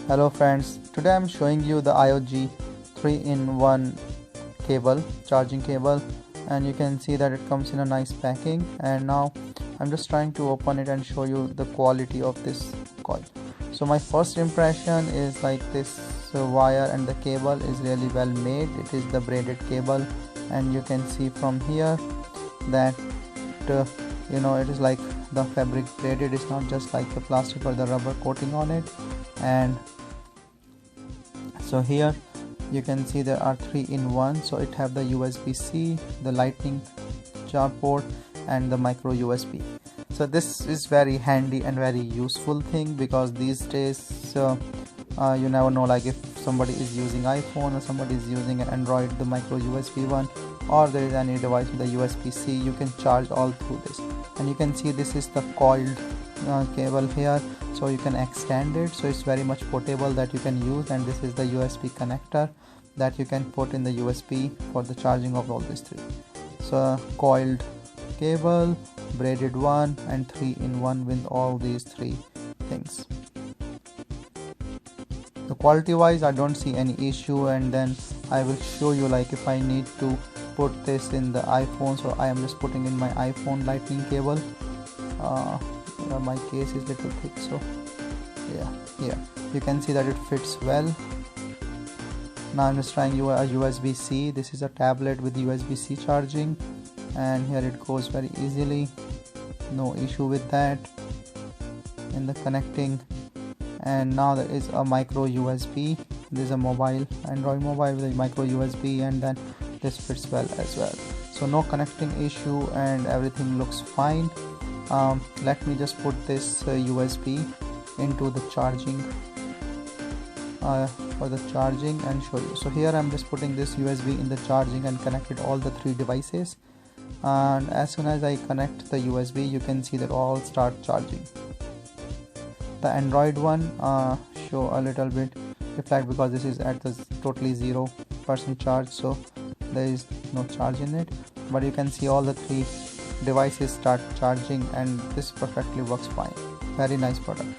Hello friends, today I'm showing you the Aoji 3-in-1 cable, charging cable, and you can see that it comes in a nice packing. And now I'm just trying to open it and show you the quality of this coil. So my first impression is like this wire and the cable is really well made. It is the braided cable, and you can see from here that it is like the fabric braided. It's not just like the plastic or the rubber coating on it. And so here you can see there are 3-in-1, so it have the USB-C, the lightning charge port, and the micro USB. So this is very handy and very useful thing, because these days you never know, like if somebody is using iPhone or somebody is using an Android, the micro USB one, or there is any device with the USB-C, you can charge all through this. And you can see this is the coiled cable here, so you can extend it, so it's very much portable that you can use. And this is the USB connector that you can put in the USB for the charging of all these three. So coiled cable, braided one, and 3-in-1 with all these three things. The quality wise I don't see any issue, and then I will show you, like if I need to put this in the iPhone, so I am just putting in my iPhone lightning cable. My case is little thick, so yeah, you can see that it fits well. Now I'm just trying a USB-C. This is a tablet with USB-C charging, and here it goes very easily, no issue with that in the connecting. And now there is a micro USB. This is a mobile, Android mobile with a micro USB, and then this fits well as well. So no connecting issue and everything looks fine. Let me just put this USB into the charging for the charging and show you. So here I'm just putting this USB in the charging and connected all the three devices, and as soon as I connect the USB, you can see that all start charging. The Android one show a little bit reflect, because this is at the totally 0% charge, so there is no charge in it. But you can see all the three devices start charging, and this perfectly works fine. Very nice product.